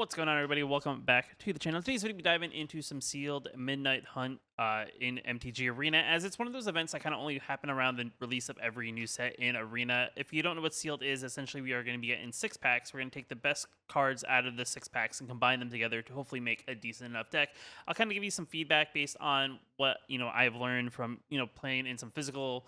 What's going on, everybody? Welcome back to the channel. Today's video, we'll be diving into some sealed Midnight Hunt in MTG Arena, as it's one of those events that kind of only happen around the release of every new set in Arena. If you don't know what sealed is, essentially we are going to be getting 6 packs. We're going to take the best cards out of the 6 packs and combine them together to hopefully make a decent enough deck. I'll kind of give you some feedback based on what I've learned from playing in some physical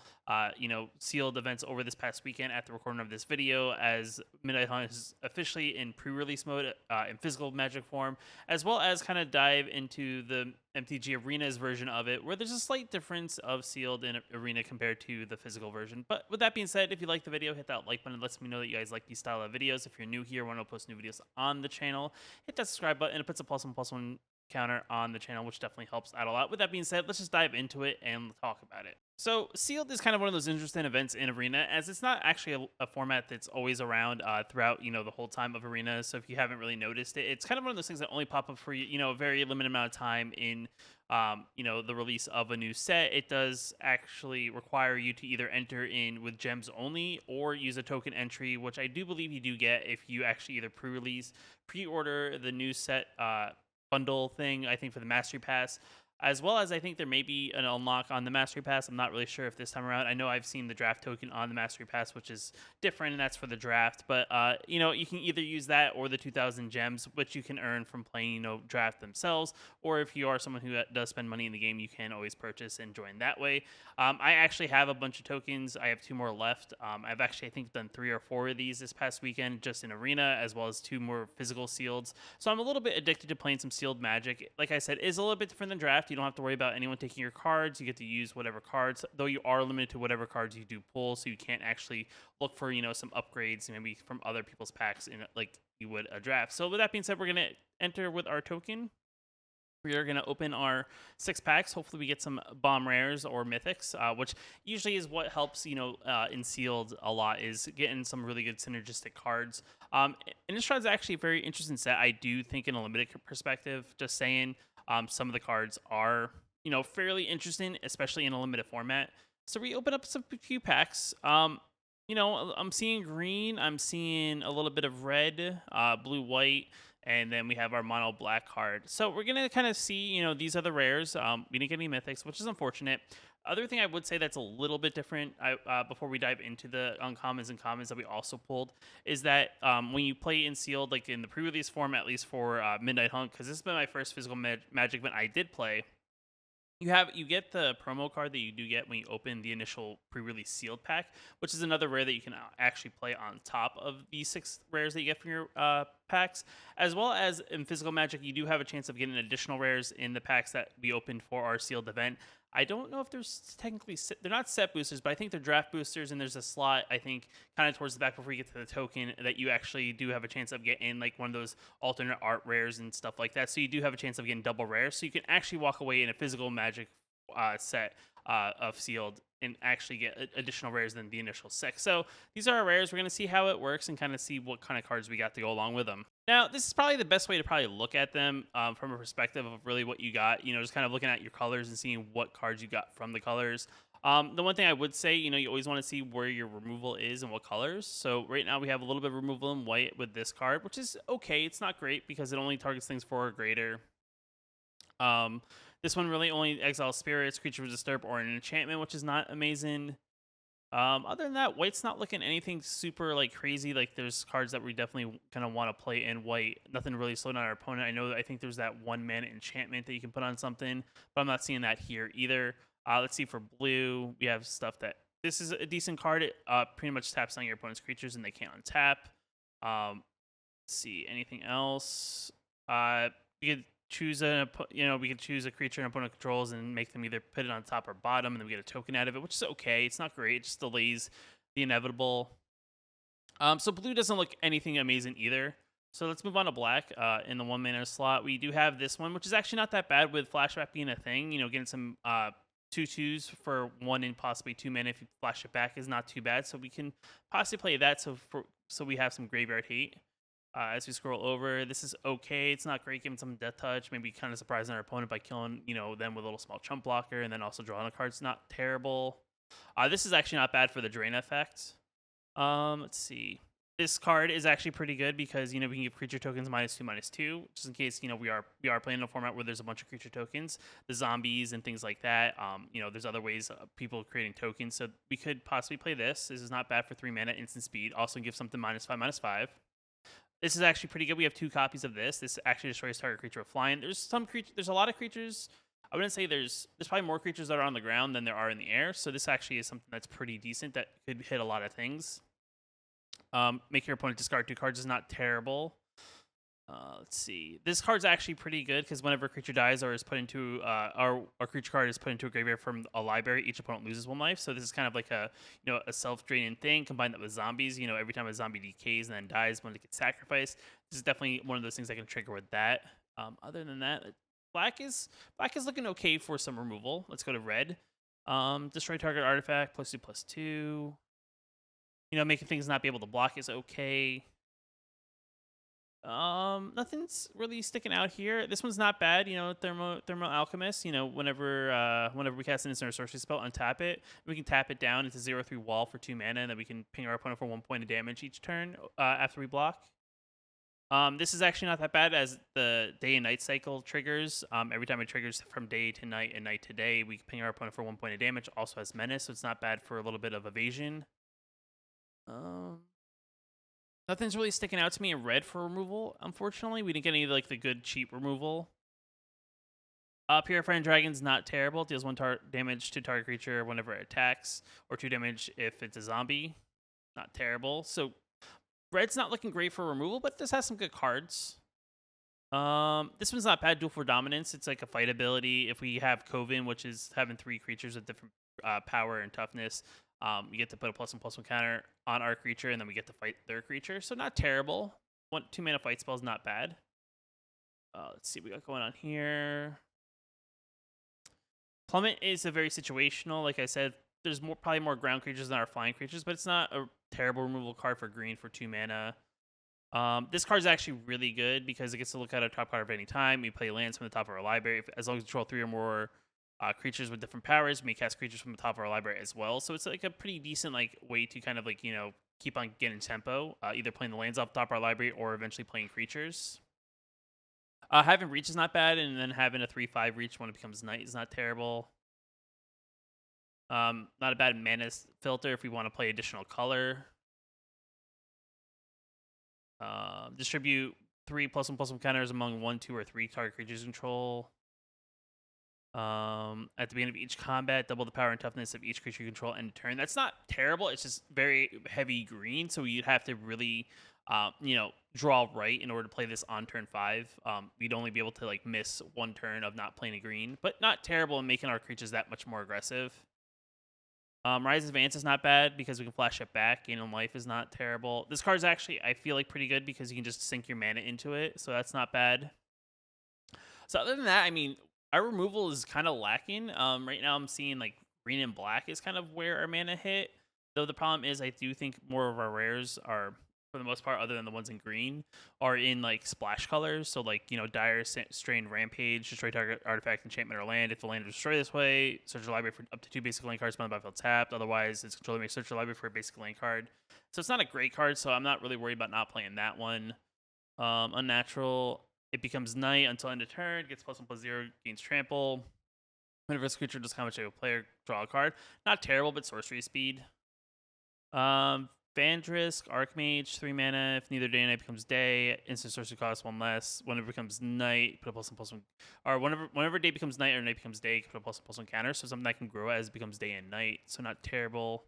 sealed events over this past weekend at the recording of this video, as Midnight Hunt is officially in pre-release mode in physical Magic form, as well as kind of dive into the MTG Arena's version of it, where there's a slight difference of sealed in Arena compared to the physical version. But with that being said, if you like the video, hit that like button. It lets me know that you guys like these style of videos. If you're new here, want to post new videos on the channel, hit that subscribe button. It puts a +1/+1 counter on the channel, which definitely helps out a lot. With that being said, let's just dive into it and talk about it. So sealed is kind of one of those interesting events in Arena, as it's not actually a format that's always around throughout the whole time of Arena. So if you haven't really noticed it, it's kind of one of those things that only pop up for a very limited amount of time in the release of a new set. It does actually require you to either enter in with gems only or use a token entry, which I do believe you do get if you actually either pre-order the new set bundle thing, I think, for the Mastery Pass, as well as I think there may be an unlock on the Mastery Pass. I'm not really sure if this time around. I know I've seen the draft token on the Mastery Pass, which is different, and that's for the draft. But you can either use that or the 2,000 gems, which you can earn from playing draft themselves. Or if you are someone who does spend money in the game, you can always purchase and join that way. I actually have a bunch of tokens. I have 2 more left. I've actually, I think, done 3 or 4 of these this past weekend, just in Arena, as well as 2 more physical sealeds. So I'm a little bit addicted to playing some sealed Magic. Like I said, is a little bit different than draft. You don't have to worry about anyone taking your cards. You get to use whatever cards, though you are limited to whatever cards you do pull, so you can't actually look for some upgrades maybe from other people's packs in like you would a draft. So with that being said, we're going to enter with our token. We are going to open our 6 packs. Hopefully we get some bomb rares or mythics, which usually is what helps, in sealed a lot, is getting some really good synergistic cards. Innistrad is actually a very interesting set. I do think in a limited perspective, just saying, some of the cards are, fairly interesting, especially in a limited format. So we open up some few packs. I'm seeing green. I'm seeing a little bit of red, blue, white, and then we have our mono black card. So we're going to kind of see, these are the rares. We didn't get any mythics, which is unfortunate. Other thing I would say that's a little bit different before we dive into the uncommons and commons that we also pulled, is that when you play in sealed, like in the pre-release form, at least for Midnight Hunt, because this has been my first physical Magic event I did play, you get the promo card that you do get when you open the initial pre-release sealed pack, which is another rare that you can actually play on top of the 6 rares that you get from your packs, as well as in physical Magic. You do have a chance of getting additional rares in the packs that we opened for our sealed event. I don't know if there's technically they're not set boosters, but I think they're draft boosters, and there's a slot, I think, kind of towards the back before you get to the token, that you actually do have a chance of getting like one of those alternate art rares and stuff like that. So you do have a chance of getting double rares. So you can actually walk away in a physical Magic set of sealed and actually get additional rares than the initial 6. So these are our rares. We're going to see how it works and kind of see what kind of cards we got to go along with them. Now, this is probably the best way to probably look at them from a perspective of really what you got, just kind of looking at your colors and seeing what cards you got from the colors. The one thing I would say, you always want to see where your removal is and what colors. So right now we have a little bit of removal in white with this card, which is okay. It's not great because it only targets things 4 or greater. This one really only exiles spirits, creatures disturb, or an enchantment, which is not amazing. Other than that, white's not looking anything super like crazy. Like there's cards that we definitely kind of want to play in white. Nothing really slowing down our opponent. I think there's that 1-mana enchantment that you can put on something, but I'm not seeing that here either. Let's see for blue. We have stuff that this is a decent card. It pretty much taps on your opponent's creatures and they can't untap. Let's see anything else. We could choose we could choose a creature an opponent controls and make them either put it on top or bottom, and then we get a token out of it, which is okay. It's not great. It just delays the inevitable. So blue doesn't look anything amazing either. So let's move on to black. In the 1-mana slot, we do have this one, which is actually not that bad with flashback being a thing. Getting some 2/2s for 1 and possibly 2 mana if you flash it back is not too bad. So we can possibly play that. So we have some graveyard hate. As we scroll over, this is okay. It's not great, giving some death touch. Maybe kind of surprising our opponent by killing, them with a little small chump blocker, and then also drawing a card's not terrible. This is actually not bad for the drain effect. Let's see. This card is actually pretty good because we can give creature tokens -2/-2, just in case we are playing in a format where there's a bunch of creature tokens, the zombies and things like that. There's other ways of people creating tokens, so we could possibly play this. This is not bad for 3 mana, instant speed. Also give something -5/-5. This is actually pretty good. We have 2 copies of this. This actually destroys target creature with flying. There's a lot of creatures. I wouldn't say there's probably more creatures that are on the ground than there are in the air. So this actually is something that's pretty decent that could hit a lot of things. Make your opponent discard 2 cards is not terrible. Let's see. This card's actually pretty good because whenever a creature dies or is put into our creature card is put into a graveyard from a library, each opponent loses 1 life. So this is kind of like a self-draining thing. Combine that with zombies. Every time a zombie decays and then dies when it gets sacrificed, this is definitely one of those things I can trigger with that. Other than that, black is looking okay for some removal. Let's go to red. Destroy target artifact +2/+2. Making things not be able to block is okay. Nothing's really sticking out here. This one's not bad. Thermo Alchemist. Whenever we cast an instant or sorcery spell, untap it. We can tap it down into 0/3 wall for 2 mana, and then we can ping our opponent for 1 point of damage each turn after we block. This is actually not that bad as the day and night cycle triggers. Every time it triggers from day to night and night to day, we can ping our opponent for 1 point of damage. Also has menace, so it's not bad for a little bit of evasion. Nothing's really sticking out to me in red for removal. Unfortunately, we didn't get any the good cheap removal. Purifying Dragon's not terrible. Deals 1 damage to target creature whenever it attacks, or 2 damage if it's a zombie. Not terrible. So red's not looking great for removal, but this has some good cards. This one's not bad. Duel for Dominance. It's like a fight ability. If we have Coven, which is having 3 creatures with different power and toughness, you get to put a +1/+1 counter on our creature, and then we get to fight their creature. So not terrible. 2 mana fight spell is not bad. Let's see what we got going on here. Plummet is a very situational. Like I said, there's probably more ground creatures than our flying creatures, but it's not a terrible removal card for green for 2 mana. This card is actually really good because it gets to look at a top card at any time. We play lands from the top of our library. As long as we control 3 or more creatures with different powers, we cast creatures from the top of our library as well. So it's like a pretty decent way to kind of keep on getting tempo, either playing the lands off the top of our library or eventually playing creatures. Having reach is not bad, and then having a 3/5 reach when it becomes night is not terrible. Not a bad mana filter if we want to play additional color. Distribute 3 +1/+1 counters among 1, 2, or 3 target creatures control. At the beginning of each combat, double the power and toughness of each creature you control end turn. That's not terrible. It's just very heavy green, so you'd have to really, draw right in order to play this on turn 5. We'd only be able to miss 1 turn of not playing a green, but not terrible in making our creatures that much more aggressive. Rise Advance is not bad because we can flash it back. Gain on life is not terrible. This card's actually, I feel pretty good because you can just sink your mana into it, so that's not bad. So other than that, our removal is kind of lacking. Right now I'm seeing green and black is kind of where our mana hit. Though the problem is I do think more of our rares are, for the most part, other than the ones in green, are in splash colors. So Dire Strain, Rampage, destroy target artifact, enchantment, or land. If the land is destroyed this way, search your library for up to 2 basic land cards on the battlefield tapped. Otherwise, its controller may search your library for a basic land card. So it's not a great card, so I'm not really worried about not playing that one. Unnatural. It becomes night until end of turn. Gets +1/+0. Gains trample. Whenever this creature does combat to a player, draw a card. Not terrible, but sorcery speed. Vandrisk, Archmage, 3 mana. If neither day and night becomes day, instant sorcery costs 1 less. Whenever it becomes night, put a +1/+1. Or whenever day becomes night or night becomes day, put a +1/+1 counter. So something that can grow as it becomes day and night. So not terrible.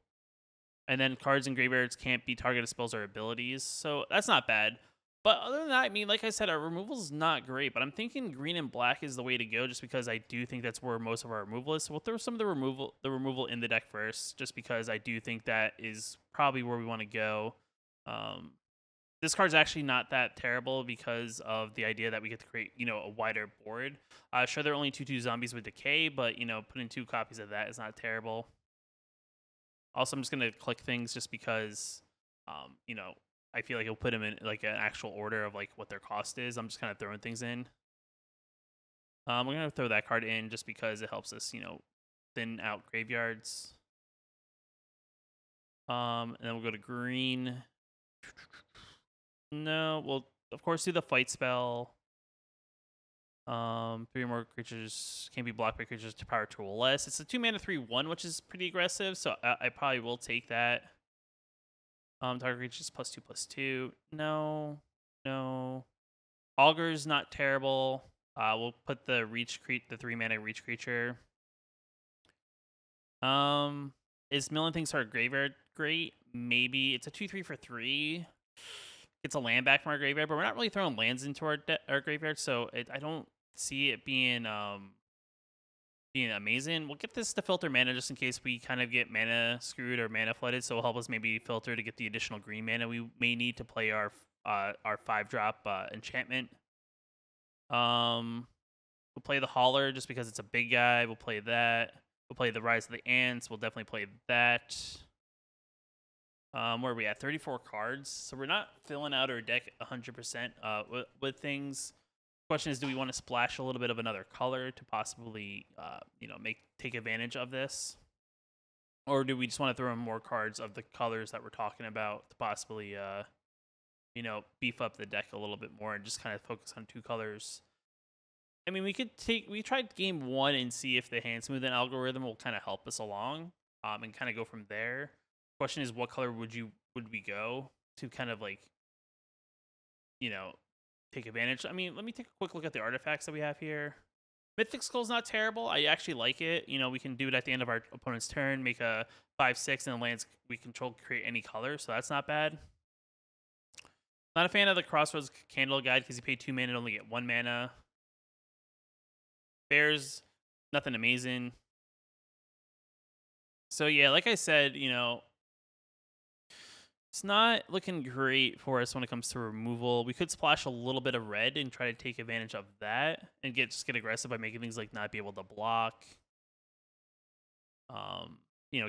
And then cards in graveyards can't be targeted spells or abilities. So that's not bad. But other than that, like I said, our removal is not great. But I'm thinking green and black is the way to go, just because I do think that's where most of our removal is. So we'll throw some of the removal in the deck first, just because I do think that is probably where we want to go. This card's actually not that terrible because of the idea that we get to create, a wider board. Sure, there are only 2/2 zombies with decay, but putting 2 copies of that is not terrible. Also, I'm just gonna click things just because, I feel like it'll put them in an actual order of what their cost is. I'm just kind of throwing things in. We're gonna throw that card in just because it helps us, thin out graveyards. And then we'll go to green. No, we'll of course do the fight spell. 3 more creatures can't be blocked by creatures to power 2 or less. It's a 2 mana 3/1, which is pretty aggressive, so I probably will take that. Target creatures +2/+2. No, no. Augur's not terrible. We'll put the the 3 mana reach creature. Is milling things to our graveyard great? Maybe. It's a 2/3 for 3. It's a land back from our graveyard, but we're not really throwing lands into our graveyard, so I don't see it being amazing. We'll get this to filter mana just in case we kind of get mana screwed or mana flooded, so it'll help us maybe filter to get the additional green mana we may need to play our 5-drop enchantment. We'll play the Hauler just because it's a big guy. We'll play that. We'll play the Rise of the Ants. We'll definitely play that. Where are we at? 34 cards. So we're not filling out our deck 100% with things. Question is, do we want to splash a little bit of another color to possibly, take advantage of this? Or do we just want to throw in more cards of the colors that we're talking about to possibly, beef up the deck a little bit more and just kind of focus on 2 colors? I mean, we tried game 1 and see if the hand smoothing algorithm will kind of help us along, and kind of go from there. Question is, what color would we go to kind of like, take advantage? I mean, let me take a quick look at the artifacts that we have here. Mythic Skull's not terrible. I actually like it. We can do it at the end of our opponent's turn, make a 5/6, and the lands we control create any color, so that's not bad. Not a fan of the Crossroads Candle Guide because you pay 2 mana and only get 1 mana. Bears, nothing amazing. So yeah, like I said, it's not looking great for us when it comes to removal. We could splash a little bit of red and try to take advantage of that and get aggressive by making things like not be able to block.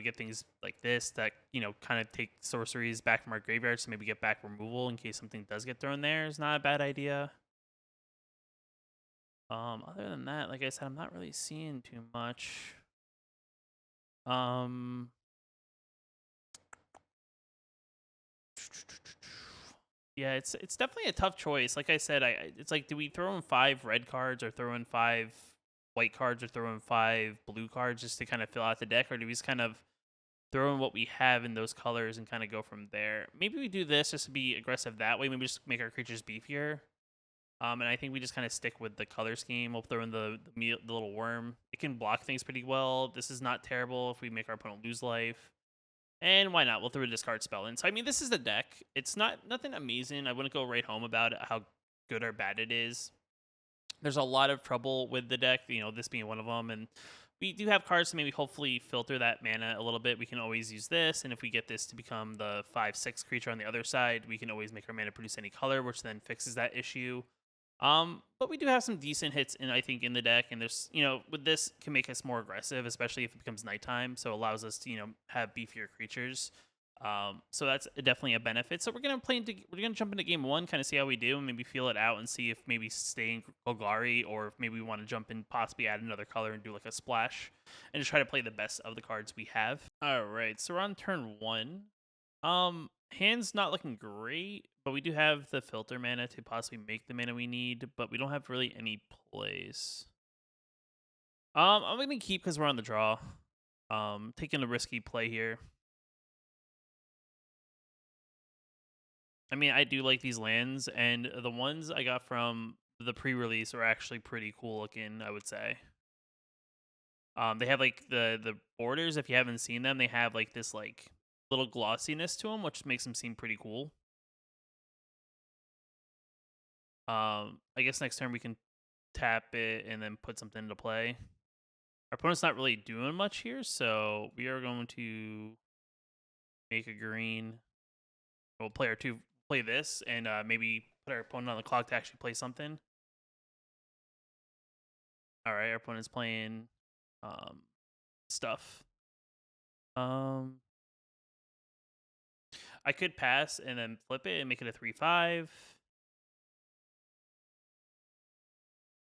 Get things like this that, kind of take sorceries back from our graveyard, so maybe get back removal in case something does get thrown there is not a bad idea. Other than that, like I said, I'm not really seeing too much. Yeah, it's definitely a tough choice. Like I said, it's like, do we throw in 5 red cards or throw in 5 white cards or throw in 5 blue cards just to kind of fill out the deck, or do we just kind of throw in what we have in those colors and kind of go from there? Maybe we do this just to be aggressive that way. Maybe just make our creatures beefier. And I think we just kind of stick with the color scheme. We'll throw in the little worm. It can block things pretty well. This is not terrible if we make our opponent lose life. And why not? We'll throw a discard spell in. So I mean, this is the deck. It's nothing amazing. I wouldn't go right home about it, how good or bad it is. There's a lot of trouble with the deck, this being one of them. And we do have cards to maybe hopefully filter that mana a little bit. We can always use this, and if we get this to become the 5/6 creature on the other side, we can always make our mana produce any color, which then fixes that issue. But we do have some decent hits I think in the deck, and there's with this can make us more aggressive, especially if it becomes nighttime, so it allows us to have beefier creatures. So that's definitely a benefit. So we're gonna jump into game 1, kind of see how we do, and maybe feel it out and see if maybe staying Golgari, or if maybe we want to jump in, possibly add another color and do like a splash, and just try to play the best of the cards we have. All right, so we're on turn 1. Hand's not looking great, but we do have the filter mana to possibly make the mana we need, but we don't have really any plays. I'm gonna keep because we're on the draw. Taking a risky play here. I mean, I do like these lands, and the ones I got from the pre-release are actually pretty cool looking, I would say. They have like the borders. If you haven't seen them, they have like this like little glossiness to them, which makes them seem pretty cool. I guess next turn we can tap it and then put something into play. Our opponent's not really doing much here, so we are going to make a green. We'll play this, and maybe put our opponent on the clock to actually play something. All right, our opponent's playing stuff. I could pass and then flip it and make it a 3/5.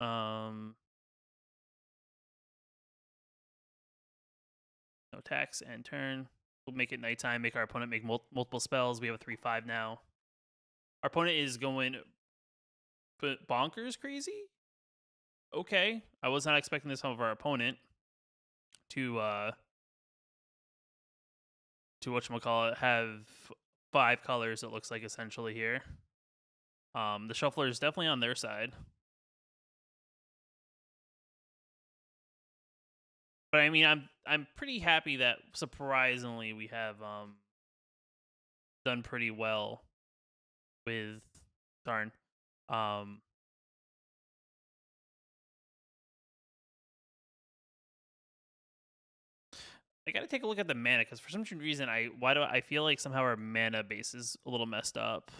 No tax and turn. We'll make it nighttime, make our opponent make multiple spells. We have a 3/5 now. Our opponent is going bonkers crazy. Okay, I was not expecting this from our opponent to whatchamacallit have 5 colors. It looks like essentially here. The shuffler is definitely on their side. But I mean, I'm pretty happy that surprisingly we have done pretty well with darn. I gotta take a look at the mana because for some reason I feel like somehow our mana base is a little messed up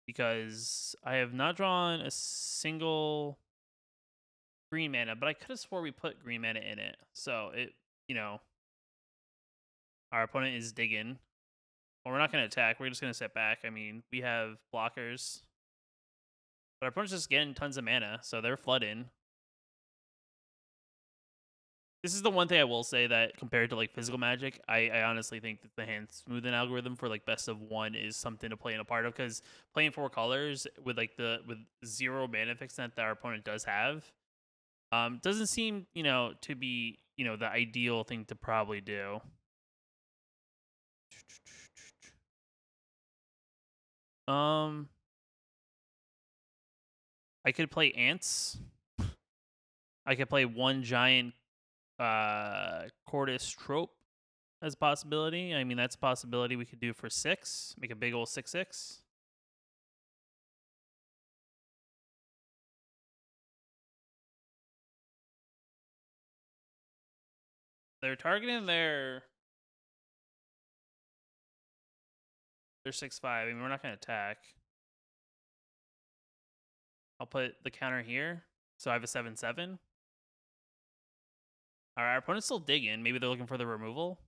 because I have not drawn a single green mana, but I could have swore we put green mana in it. So it, our opponent is digging. Well, we're not going to attack. We're just going to sit back. I mean, we have blockers, but our opponent's just getting tons of mana, so they're flooding. This is the one thing I will say that compared to like physical Magic, I honestly think that the hand smoothing algorithm for like best of 1 is something to play in a part of because playing 4 colors with with 0 mana fix that our opponent does have, doesn't seem to be the ideal thing to probably do. I could play ants. I could play 1 giant Cordis trope as a possibility. I mean, that's a possibility we could do for 6. Make a big old 6/6. They're targeting their 6/5. I mean, we're not going to attack. I'll put the counter here. So I have a 7/7. All right, our opponent's still digging. Maybe they're looking for the removal.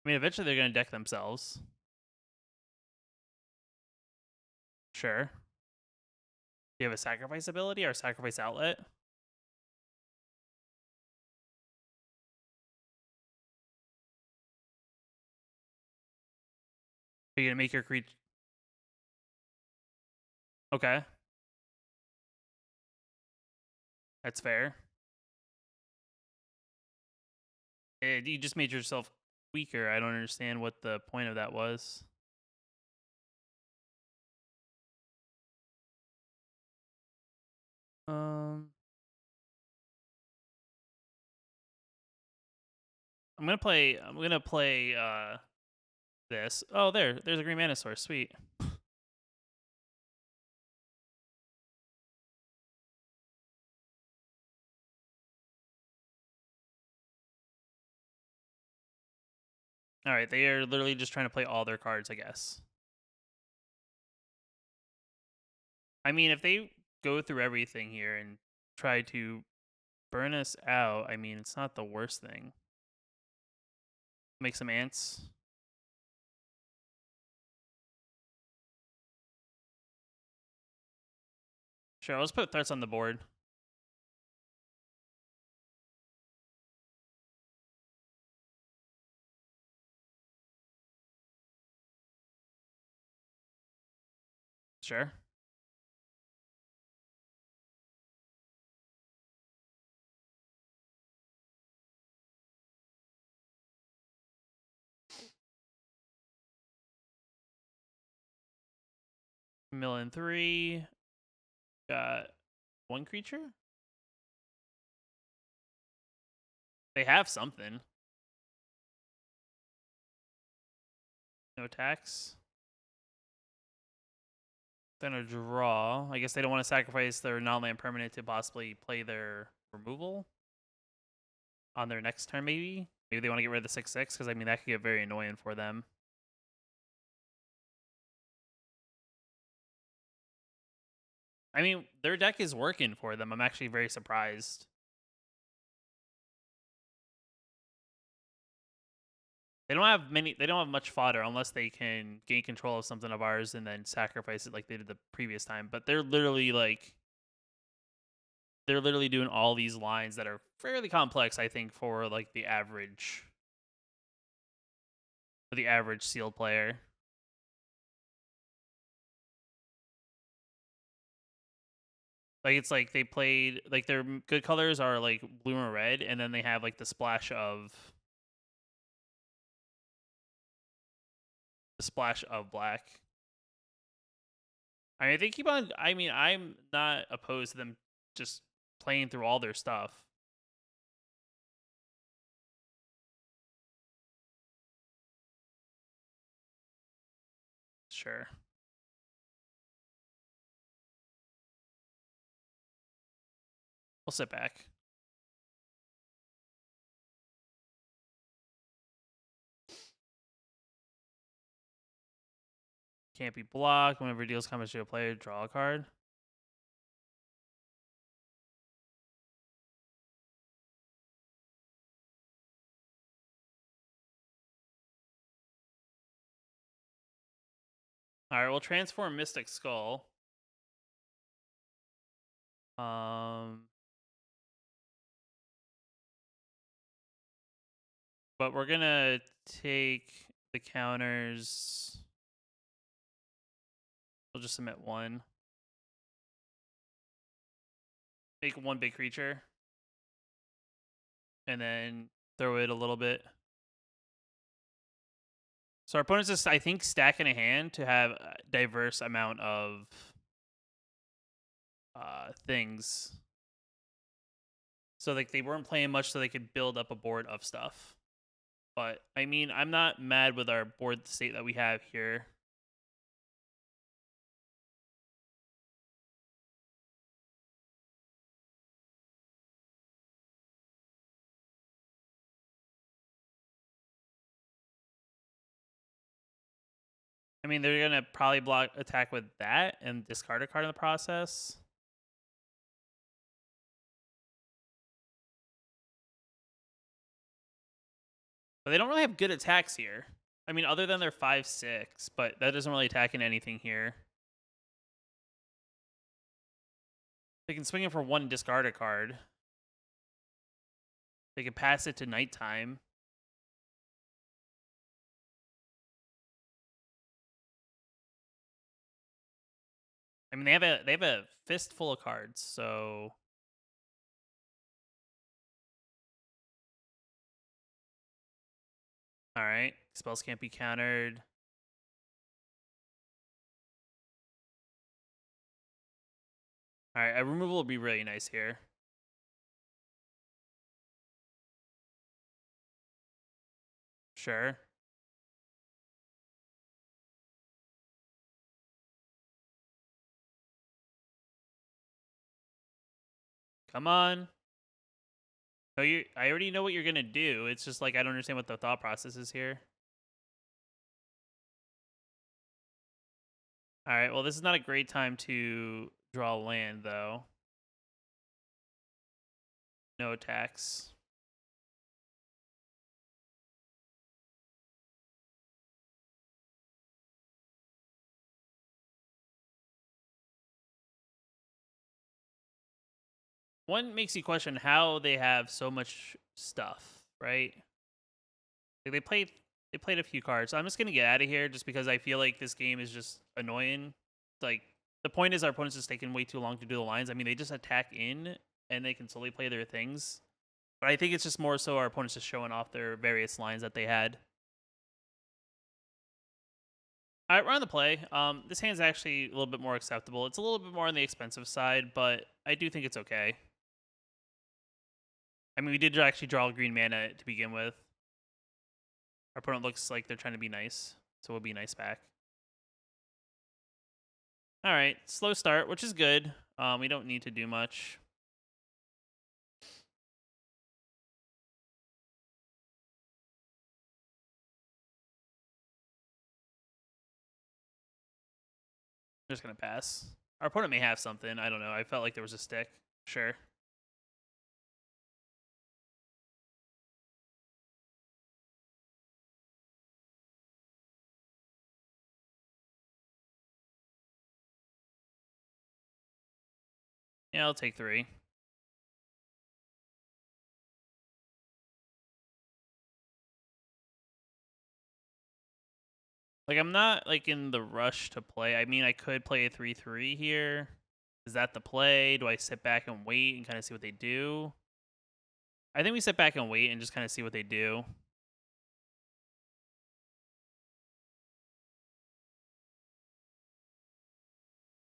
I mean, eventually they're going to deck themselves. Sure. Do you have a sacrifice ability or a sacrifice outlet? Are you going to make your creature? Okay. That's fair. You just made yourself weaker. I don't understand what the point of that was. I'm gonna play this. Oh, there's a green mana source. Sweet. All right, they are literally just trying to play all their cards, I guess. I mean, if they go through everything here and try to burn us out, I mean, it's not the worst thing. Make some ants. Sure, let's put threats on the board. Sure. Mill in 3. Got 1 creature? They have something. No attacks. Then a draw. I guess they don't want to sacrifice their non-land permanent to possibly play their removal on their next turn, maybe? Maybe they want to get rid of the 6/6, because I mean, that could get very annoying for them. I mean, their deck is working for them. I'm actually very surprised. They don't have much fodder unless they can gain control of something of ours and then sacrifice it like they did the previous time. But they're literally like they're literally doing all these lines that are fairly complex, I think, for like the average sealed player. Like it's like they played like their good colors are like blue and red, and then they have like the splash of black. I mean, they keep on. I mean, I'm not opposed to them just playing through all their stuff. Sure, we'll sit back. Can't be blocked. Whenever deals combat to a player, draw a card. All right, we'll transform Mystic Skull. But we're gonna take the counters. We'll just submit one. Make one big creature. And then throw it a little bit. So our opponent's just, I think, stacking a hand to have a diverse amount of things. So like they weren't playing much, so they could build up a board of stuff. But I mean, I'm not mad with our board state that we have here. I mean, they're gonna probably block attack with that and discard a card in the process. But they don't really have good attacks here. I mean, other than their 5/6, but that doesn't really attack in anything here. They can swing it for one, discard a card. They can pass it to nighttime. I mean, they have a fist full of cards, so all right. Spells can't be countered. All right, a removal would be really nice here. Sure. Come on. No, I already know what you're gonna do. It's just like I don't understand what the thought process is here. All right. Well, this is not a great time to draw land, though. No attacks. One makes you question how they have so much stuff, right? Like they played a few cards. So I'm just gonna get out of here just because I feel like this game is just annoying. Like the point is our opponents just taking way too long to do the lines. I mean, they just attack in and they can slowly play their things. But I think it's just more so our opponents just showing off their various lines that they had. All right, we're on the play. This hand's actually a little bit more acceptable. It's a little bit more on the expensive side, but I do think it's okay. I mean, we did actually draw green mana to begin with. Our opponent looks like they're trying to be nice, so we'll be nice back. All right, slow start, which is good. We don't need to do much. I'm just gonna pass. Our opponent may have something. I don't know. I felt like there was a stick. Sure. Yeah, I'll take 3. Like, I'm not, like, in the rush to play. I mean, I could play a 3/3 here. Is that the play? Do I sit back and wait and kind of see what they do? I think we sit back and wait and just kind of see what they do.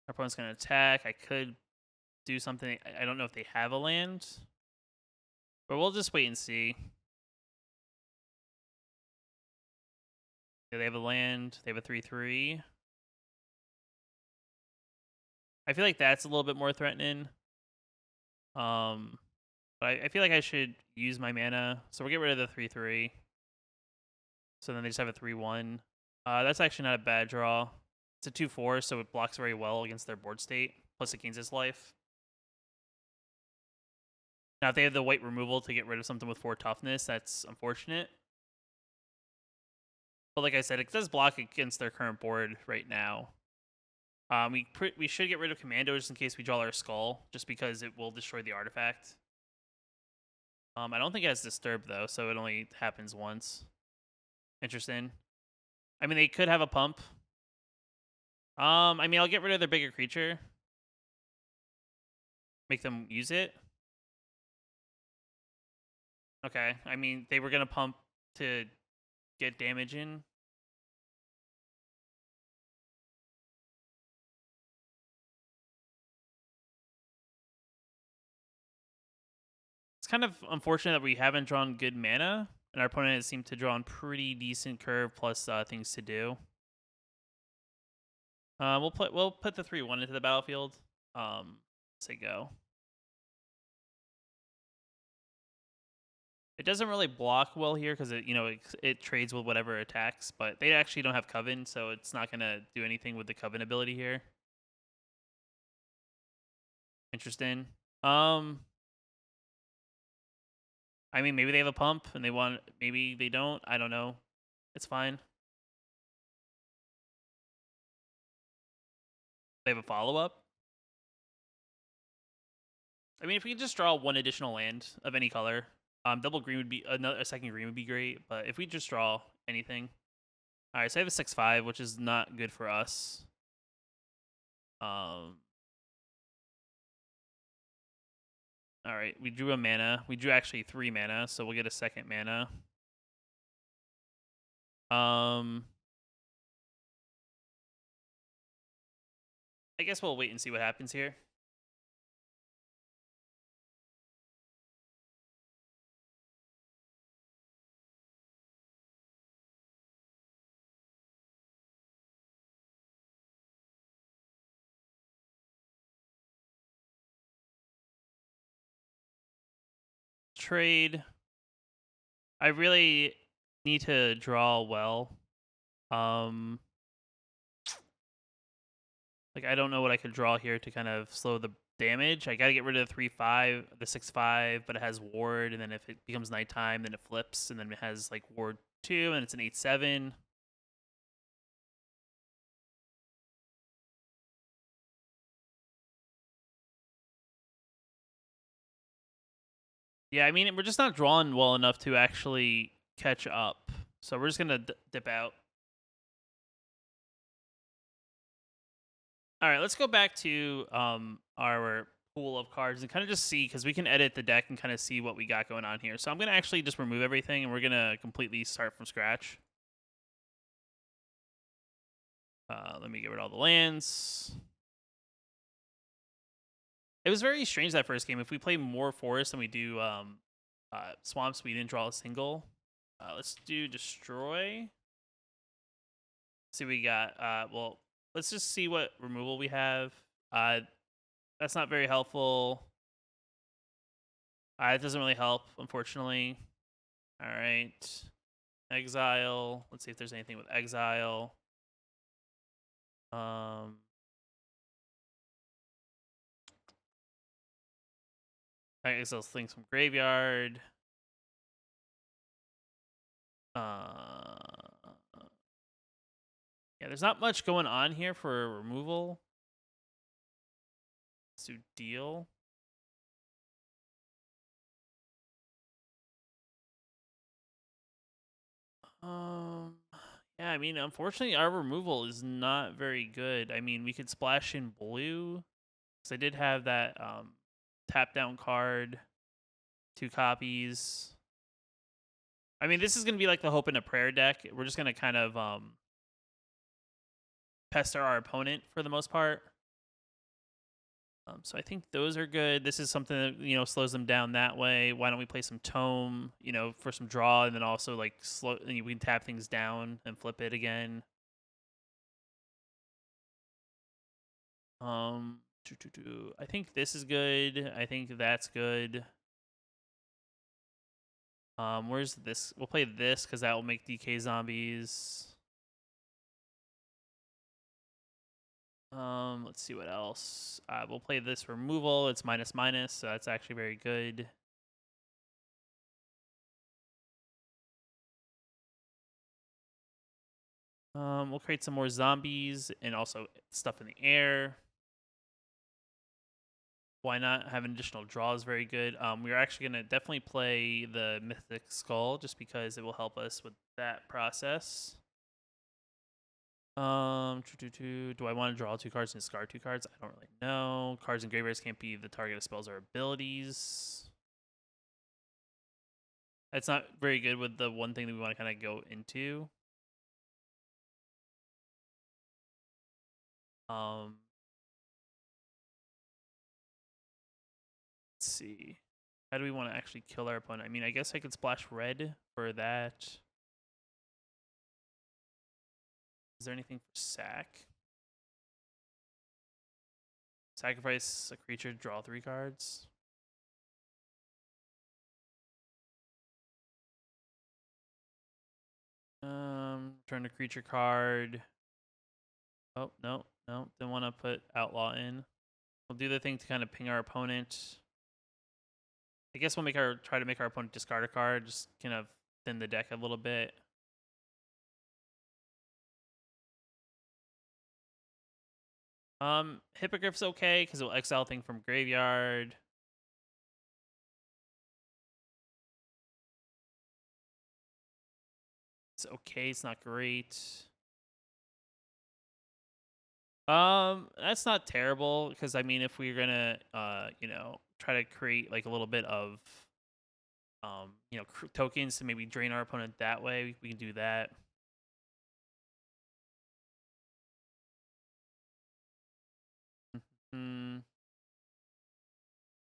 Our opponent's going to attack. I could do something. I don't know if they have a land, but we'll just wait and see. Do they have a land? They have a 3/3. I feel like that's a little bit more threatening. But I feel like I should use my mana. So we'll get rid of the 3/3. So then they just have a 3/1. That's actually not a bad draw. It's a 2/4, so it blocks very well against their board state. Plus it gains its life. Now if they have the white removal to get rid of something with 4 toughness, that's unfortunate. But like I said, it does block against their current board right now. We should get rid of Commando just in case we draw our Skull, just because it will destroy the artifact. I don't think it has Disturb, though, so it only happens once. Interesting. I mean, they could have a pump. I mean, I'll get rid of their bigger creature. Make them use it. Okay. I mean, they were going to pump to get damage in. It's kind of unfortunate that we haven't drawn good mana, and our opponent has seemed to draw on pretty decent curve plus things to do. We'll put the 3/1 into the battlefield. Say go. It doesn't really block well here because it trades with whatever attacks, but they actually don't have Coven, so it's not gonna do anything with the Coven ability here. Interesting. I mean, maybe they have a pump and they want. Maybe they don't. I don't know. It's fine. They have a follow up. I mean, if we could just draw one additional land of any color, double green would be a second green would be great. But if we just draw anything, all right. So I have a 6/5, which is not good for us. All right, we drew a mana. We drew actually 3 mana, so we'll get a second mana. I guess we'll wait and see what happens here. Trade. I really need to draw well. Like, I don't know what I could draw here to kind of slow the damage. I got to get rid of the 3/5, the 6/5, but it has ward, and then if it becomes nighttime, then it flips, and then it has like ward 2, and it's an 8/7. Yeah, I mean, we're just not drawing well enough to actually catch up. So we're just going to dip out. All right, let's go back to our pool of cards and kind of just see, because we can edit the deck and kind of see what we got going on here. So I'm going to actually just remove everything, and we're going to completely start from scratch. Let me get rid of all the lands. It was very strange that first game. If we play more forests than we do swamps, we didn't draw a single. Let's do destroy. See what we got. Well, let's just see what removal we have. That's not very helpful. It doesn't really help, unfortunately. All right. Exile. Let's see if there's anything with exile. I exile things from graveyard. Yeah, there's not much going on here for removal. Let's do deal. Yeah, I mean, unfortunately, our removal is not very good. I mean, we could splash in blue because I did have that tap down card, 2 copies. I mean, this is gonna be like the hope and a prayer deck. We're just gonna kind of pester our opponent for the most part. So I think those are good. This is something that slows them down that way. Why don't we play some tome, for some draw, and then also like slow. And we can tap things down and flip it again. I think this is good. I think that's good. Where's this? We'll play this because that will make DK zombies. Let's see what else. We'll play this removal. It's minus minus, so that's actually very good. We'll create some more zombies and also stuff in the air. Why not? Have an additional draw is very good. We're actually going to definitely play the Mythic Skull just because it will help us with that process. Do I want to draw 2 cards and discard 2 cards? I don't really know. Cards and graveyards can't be the target of spells or abilities. That's not very good with the one thing that we want to kind of go into. Let's see. How do we want to actually kill our opponent? I mean, I guess I could splash red for that. Is there anything for sack? Sacrifice a creature, draw 3 cards. Turn a creature card. Oh, no. Didn't want to put outlaw in. We'll do the thing to kind of ping our opponent. I guess we'll try to make our opponent discard a card, just kind of thin the deck a little bit. Hippogriff's okay because it will exile thing from graveyard. It's okay. It's not great. That's not terrible because I mean, if we're gonna, try to create like a little bit of, tokens to maybe drain our opponent that way, we can do that.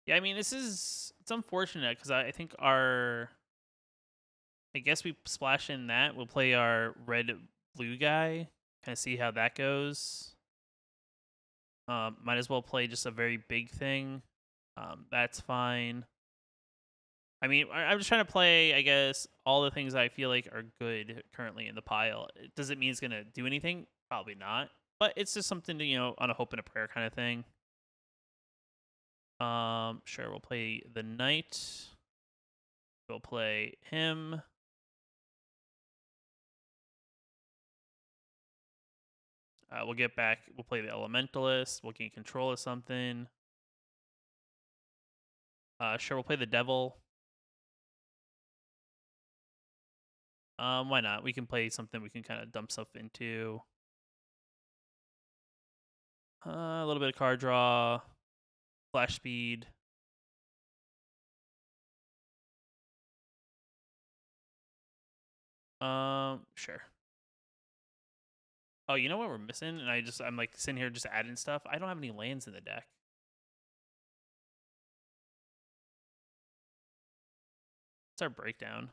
Yeah, I mean, it's unfortunate because I think I guess we splash in that. We'll play our red blue guy, kind of see how that goes. Might as well play just a very big thing. That's fine. I mean, I'm just trying to play, I guess, all the things I feel like are good currently in the pile. Does it mean it's gonna do anything? Probably not. But it's just something to, on a hope and a prayer kind of thing. Sure, we'll play the knight. We'll play him. We'll get back. We'll play the elementalist. We'll gain control of something. Sure, we'll play the devil. Why not? We can play something we can kind of dump stuff into. A little bit of card draw, flash speed. Sure. Oh, you know what we're missing? And I'm like sitting here just adding stuff. I don't have any lands in the deck. What's our breakdown?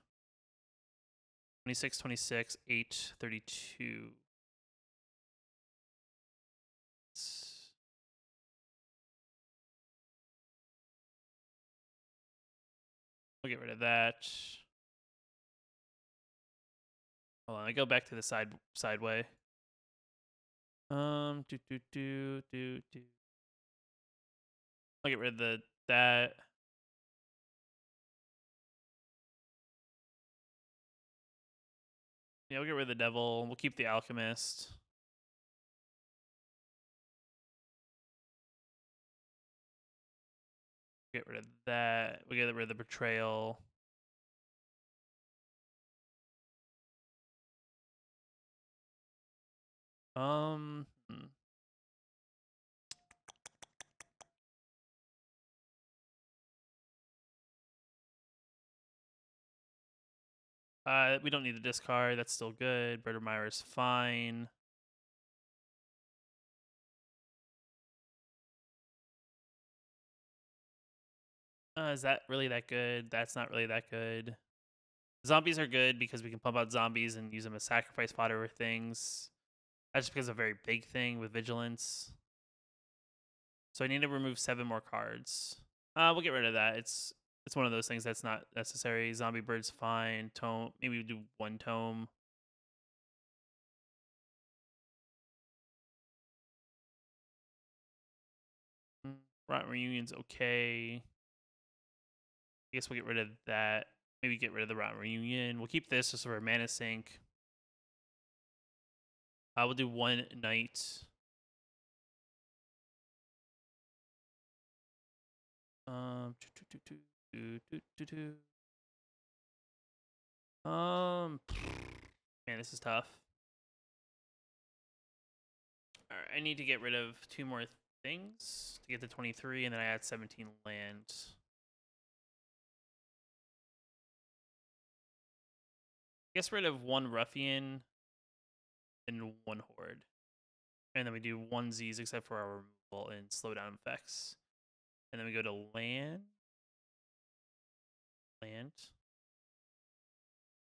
26, 26, 8, 32. We'll get rid of that. Hold on, I go back to the sideway. I'll get rid of that. Yeah, we'll get rid of the devil. We'll keep the alchemist. Get rid of that. We get rid of the betrayal. Hmm. We don't need the discard. That's still good. Birdmire is fine. Is that really that good? That's not really that good. Zombies are good because we can pump out zombies and use them as sacrifice fodder or things. That's just because of a very big thing with vigilance. So I need to remove 7 more cards. We'll get rid of that. It's one of those things that's not necessary. Zombie bird's fine. Tome. Maybe we do 1 tome. Rotten Reunion's okay. I guess we'll get rid of that. Maybe get rid of the Rotten Reunion. We'll keep this just for a mana sink. We'll do 1 night. Um, man, this is tough. All right, I need to get rid of 2 more things to get to 23, and then I add 17 land. Get rid of 1 ruffian and 1 horde, and then we do 1 Z's except for our removal and slow down effects, and then we go to land.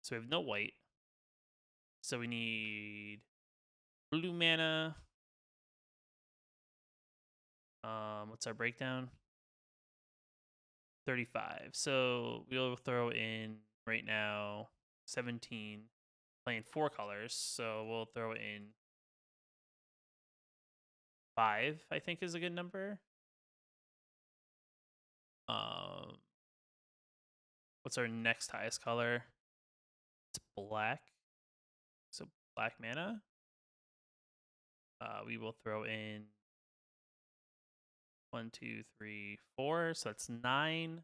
So we have no white. So we need blue mana. What's our breakdown? 35. So we'll throw in right now 17, playing 4 colors. So we'll throw in 5, I think is a good number. What's our next highest color? It's black. So black mana. We will throw in 1, 2, 3, 4. So that's 9.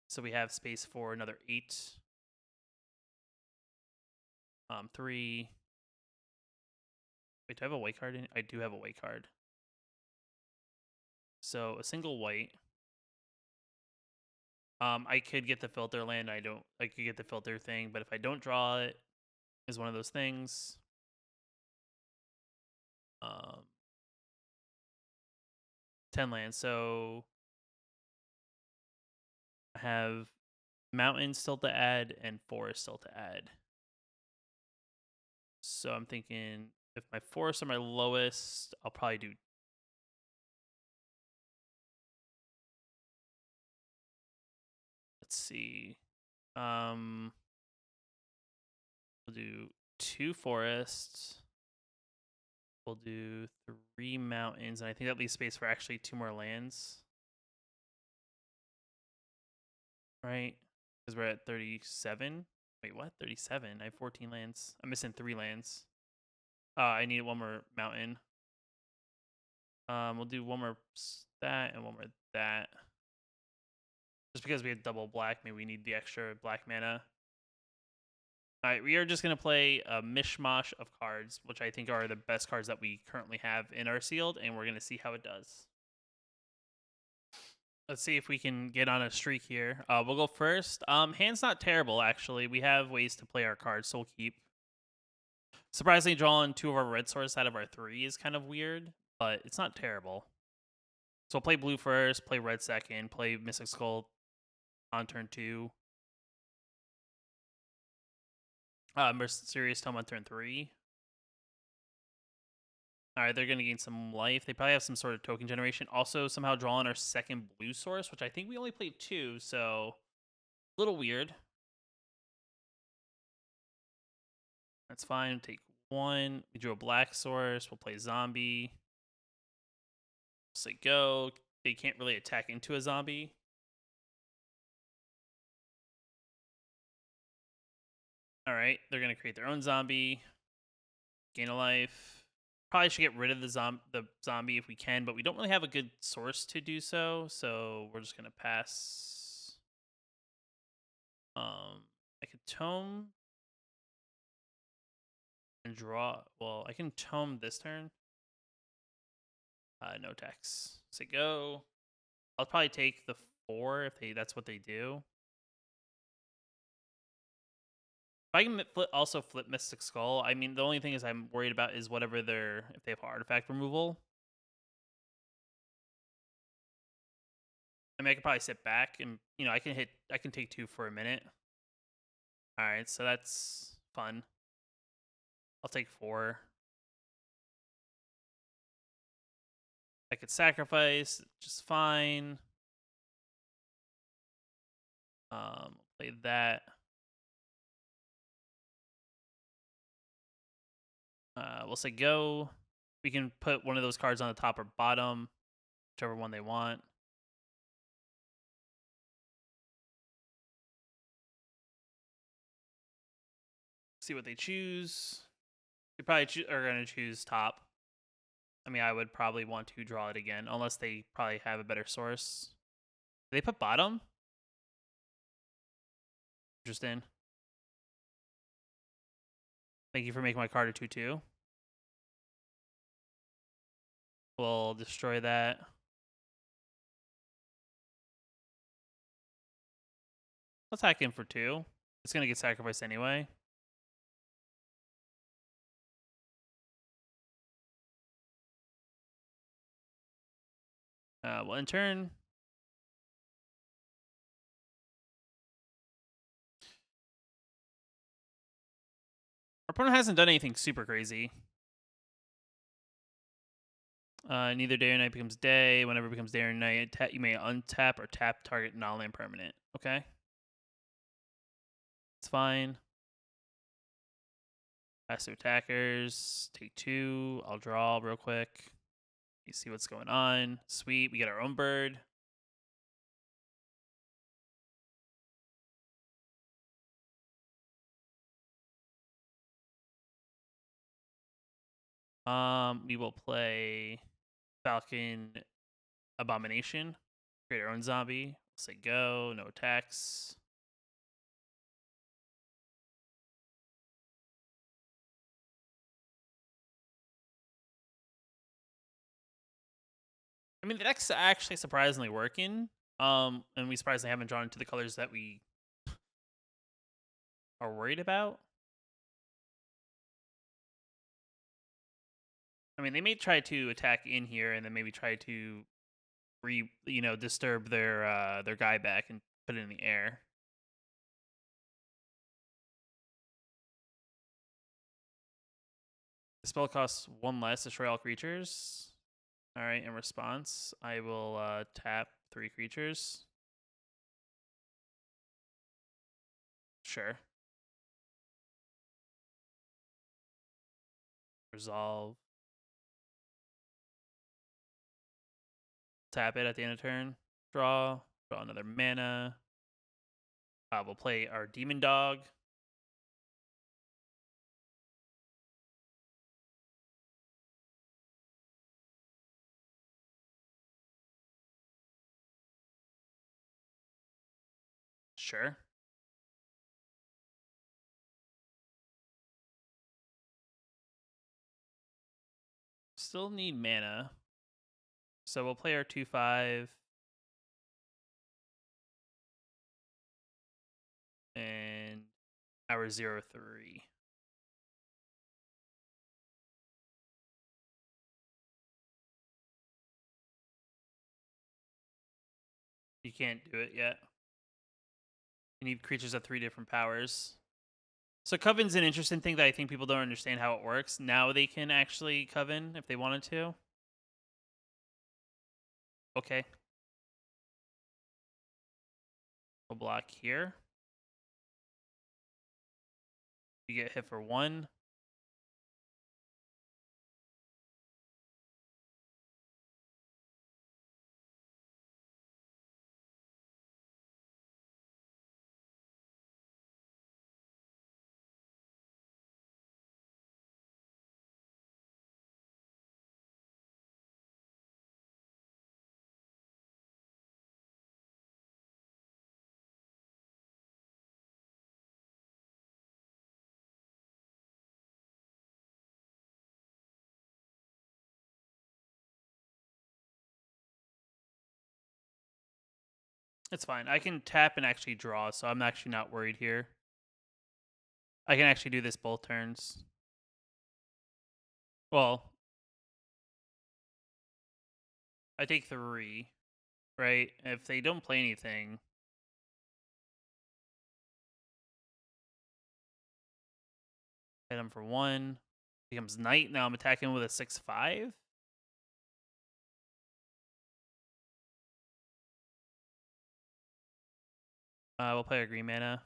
So we have space for another 8. 3. Wait, do I have a white card in? I do have a white card. So a single white. I could get the filter land. I could get the filter thing, but if I don't draw it, is one of those things. 10 lands. So I have mountains still to add and forest still to add. So I'm thinking if my forests are my lowest, I'll probably do. Let's see. We'll do 2 forests. We'll do 3 mountains, and I think that leaves space for actually 2 more lands. Right? Because we're at 37. Wait, what? 37? I have 14 lands. I'm missing 3 lands. I need 1 more mountain. We'll do 1 more that and 1 more that. Just because we have double black, maybe we need the extra black mana. All right, we are just going to play a mishmash of cards, which I think are the best cards that we currently have in our sealed, and we're going to see how it does. Let's see if we can get on a streak here. We'll go first. Hand's not terrible, actually. We have ways to play our cards, so we'll keep. Surprisingly, drawing 2 of our red source out of our 3 is kind of weird, but it's not terrible. So we'll play blue first, play red second, play Mystic Skull on turn 2. Mysterious Tome on turn 3. Alright, they're going to gain some life. They probably have some sort of token generation. Also, somehow drawing our second blue source, which I think we only played 2, so a little weird. That's fine. Take 1. We drew a black source. We'll play zombie. Say go. They can't really attack into a zombie. Alright, they're going to create their own zombie. Gain a life. Probably should get rid of the zombie if we can, but we don't really have a good source to do so, so we're just going to pass. I could tome and draw. Well, I can tome this turn. No tax. Say go. I'll probably take the 4 if that's what they do. If I can also flip Mystic Skull, I mean, the only thing is I'm worried about is whatever if they have artifact removal. I mean, I could probably sit back and, I can take 2 for a minute. All right, so that's fun. I'll take 4. I could sacrifice, just fine. Play that. We'll say go. We can put one of those cards on the top or bottom, whichever one they want. See what they choose. They probably are going to choose top. I mean, I would probably want to draw it again, unless they probably have a better source. Did they put bottom? Interesting. Thank you for making my card a 2/2. We'll destroy that. Let's hack in for 2. It's going to get sacrificed anyway. We'll end turn. Our opponent hasn't done anything super crazy. Neither day or night becomes day. Whenever it becomes day or night, you may untap or tap target non-land permanent. Okay. It's fine. Pass to attackers. Take 2. I'll draw real quick. You see what's going on. Sweet. We get our own bird. We will play Falcon Abomination. Create our own zombie. Say go. No attacks. I mean, the deck's actually surprisingly working. And we surprisingly haven't drawn into the colors that we are worried about. I mean, they may try to attack in here and then maybe try to disturb their guy back and put it in the air. The spell costs 1 less, destroy all creatures. All right, in response, I will tap 3 creatures. Sure. Resolve. Tap it at the end of turn. Draw. Draw another mana. We'll play our Demon Dog. Sure. Still need mana. So we'll play our 2/5. And our 0/3. You can't do it yet. You need creatures of 3 different powers. So Coven's an interesting thing that I think people don't understand how it works. Now they can actually Coven if they wanted to. Okay. We'll block here. You get hit for 1. It's fine. I can tap and actually draw, so I'm actually not worried here. I can actually do this both turns. Well, I take 3, right? If they don't play anything, hit them for 1. Becomes knight. Now I'm attacking with a 6/5. We'll play our green mana.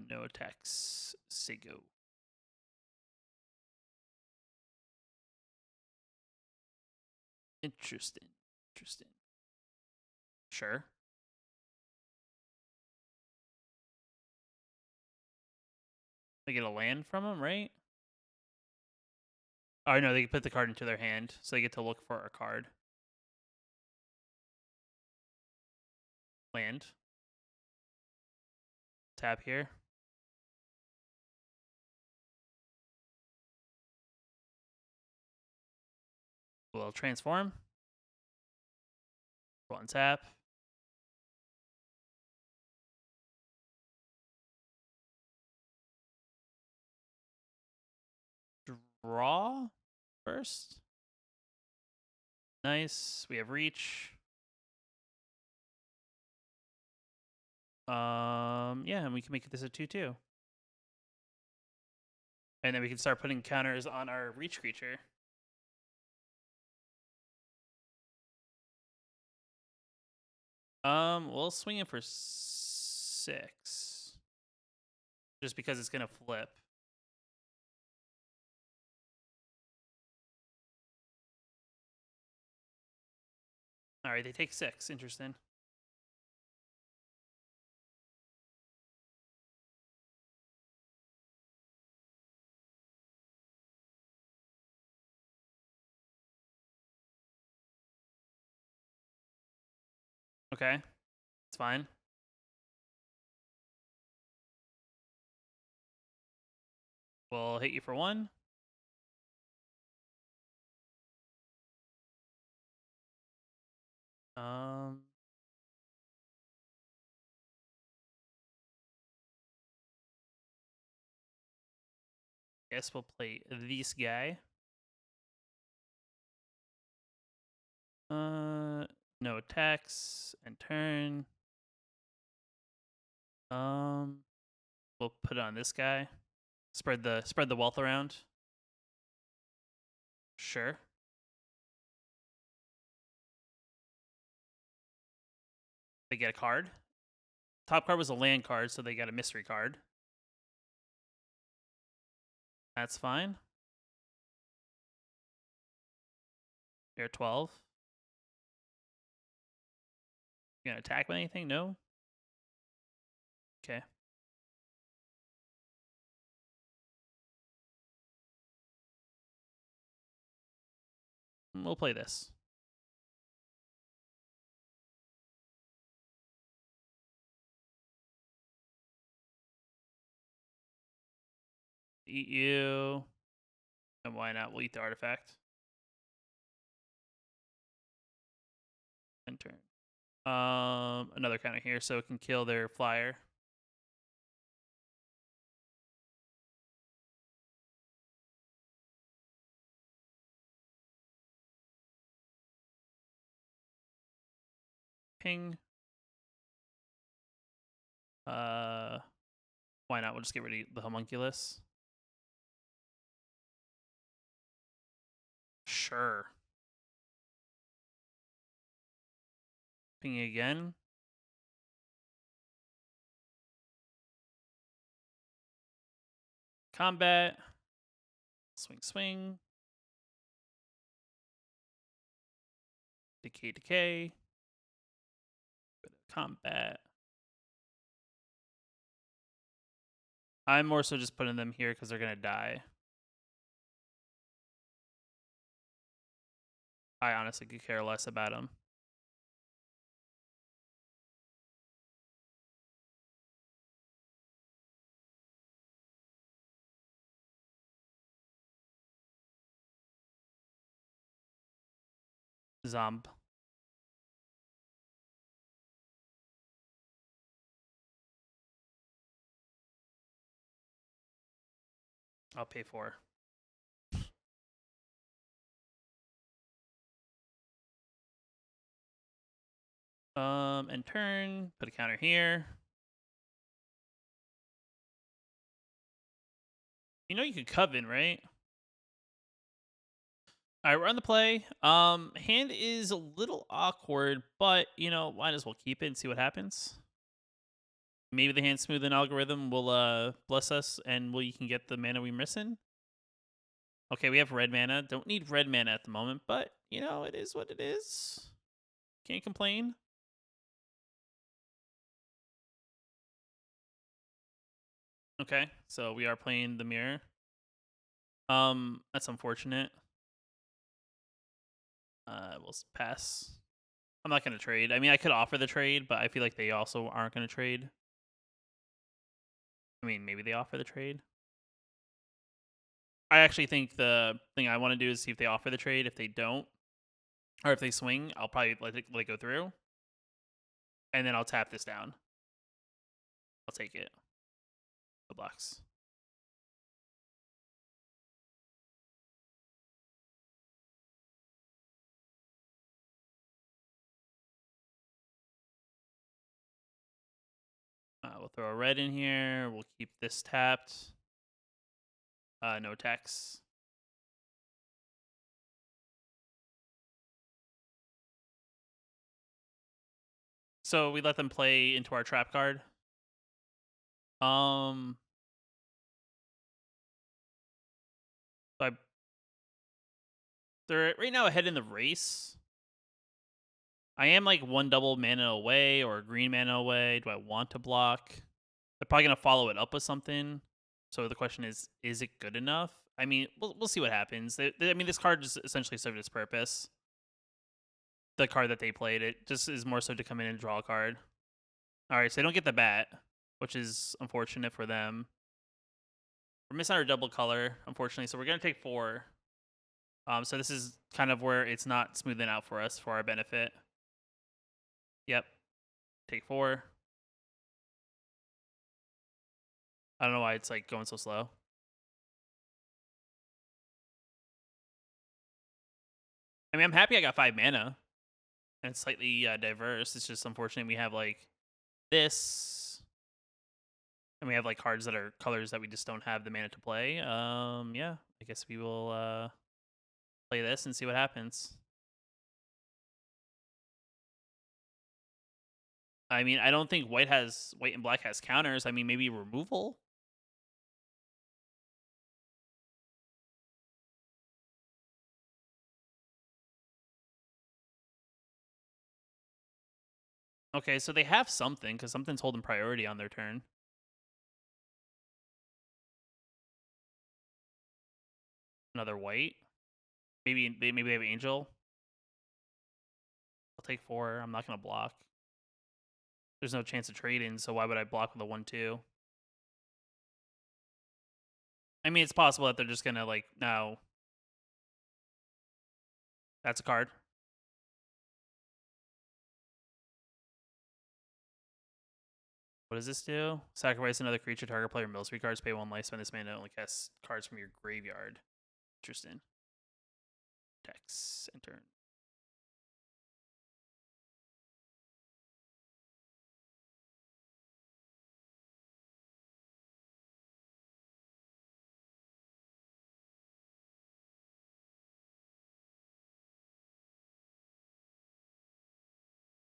No attacks. Say go. Interesting. Interesting. Sure. They get a land from them, right? Oh, no, they can put the card into their hand, so they get to look for a card. Land. Tap here. We'll transform. One tap. Draw first. Nice. We have reach. Yeah, and we can make this a 2/2. And then we can start putting counters on our reach creature. We'll swing it for 6. Just because it's gonna flip. Alright, they take 6. Interesting. Okay. It's fine. We'll hit you for 1. Guess we'll play this guy. No attacks and turn. We'll put it on this guy. Spread the wealth around. Sure. They get a card. Top card was a land card, so they got a mystery card. That's fine. They're 12. You gonna attack with anything? No? Okay. We'll play this. Eat you. And why not? We'll eat the artifact. And turn. Another counter here, so it can kill their flyer. Ping. Why not? We'll just get rid of the homunculus. Sure. Ping again. Combat. Swing, swing. Decay, decay. Combat. I'm more so just putting them here because they're going to die. I honestly could care less about them. Zomb. I'll pay 4. And turn. Put a counter here. You know you could Coven, right? All right, we're on the play. Hand is a little awkward, but you know, might as well keep it and see what happens. Maybe the hand smoothing algorithm will bless us, and we can get the mana we're missing. Okay, we have red mana. Don't need red mana at the moment, but you know, it is what it is. Can't complain. Okay, so we are playing the mirror. That's unfortunate. We'll pass. I'm not gonna trade. I mean, I could offer the trade, but I feel like they also aren't gonna trade. I mean, maybe they offer the trade. I actually think the thing I want to do is see if they offer the trade. If they don't, or if they swing, I'll probably let it go through, and then I'll tap this down. I'll take it. The blocks. We'll throw a red in here. We'll keep this tapped. No attacks. So we let them play into our trap card. So they're right now ahead in the race. I am like 1 double mana away or a green mana away. Do I want to block? They're probably gonna follow it up with something. So the question is it good enough? I mean, we'll see what happens. I mean, this card just essentially served its purpose. The card that they played, it just is more so to come in and draw a card. All right, so they don't get the bat, which is unfortunate for them. We're missing our double color, unfortunately, so we're gonna take 4. So this is kind of where it's not smoothing out for us for our benefit. Yep, take 4. I don't know why it's like going so slow. I mean, I'm happy I got 5 mana, and it's slightly diverse. It's just unfortunate we have like this, and we have like cards that are colors that we just don't have the mana to play. Yeah, I guess we will play this and see what happens. I mean, I don't think white and black has counters. I mean, maybe removal. Okay, so they have something because something's holding priority on their turn. Another white. Maybe they have angel. I'll take 4. I'm not gonna block. There's no chance of trading, so why would I block with a 1/2? I mean, it's possible that they're just gonna like no. That's a card. What does this do? Sacrifice another creature, target player mills 3 cards, pay 1 life, spend this mana to only cast cards from your graveyard. Interesting. Text and turn.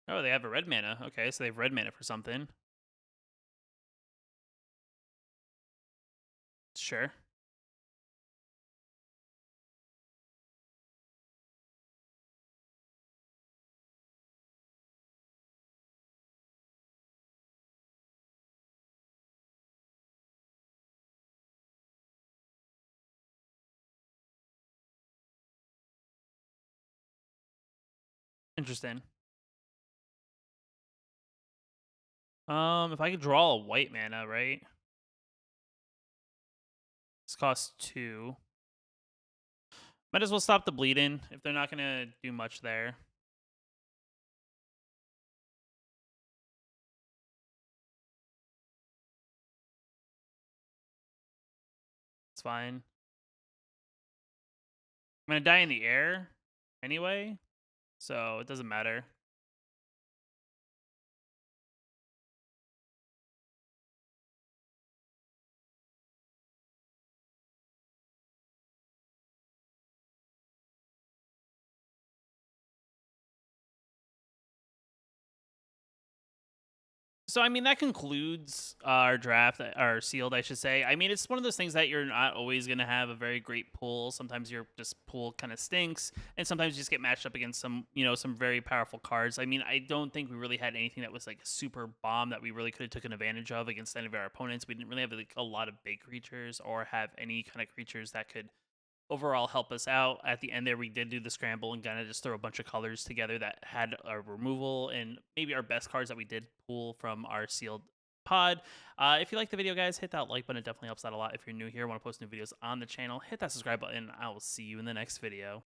Oh, they have a red mana. Okay, so they have red mana for something. Sure. Interesting. If I could draw a white mana, right? This costs 2. Might as well stop the bleeding if they're not gonna do much there. It's fine. I'm gonna die in the air anyway, so it doesn't matter. So I mean that concludes our draft, our sealed, I should say. I mean, it's one of those things that you're not always going to have a very great pool. Sometimes your just pool kind of stinks, and sometimes you just get matched up against some, some very powerful cards. I mean, I don't think we really had anything that was like a super bomb that we really could have taken advantage of against any of our opponents. We didn't really have like a lot of big creatures or have any kind of creatures that could overall help us out. At the end there, we did do the scramble and kind of just throw a bunch of colors together that had a removal and maybe our best cards that we did pull from our sealed pod. If you like the video, guys, hit that like button. It definitely helps out a lot. If you're new here, want to post new videos on the channel, hit that subscribe button. I will see you in the next video.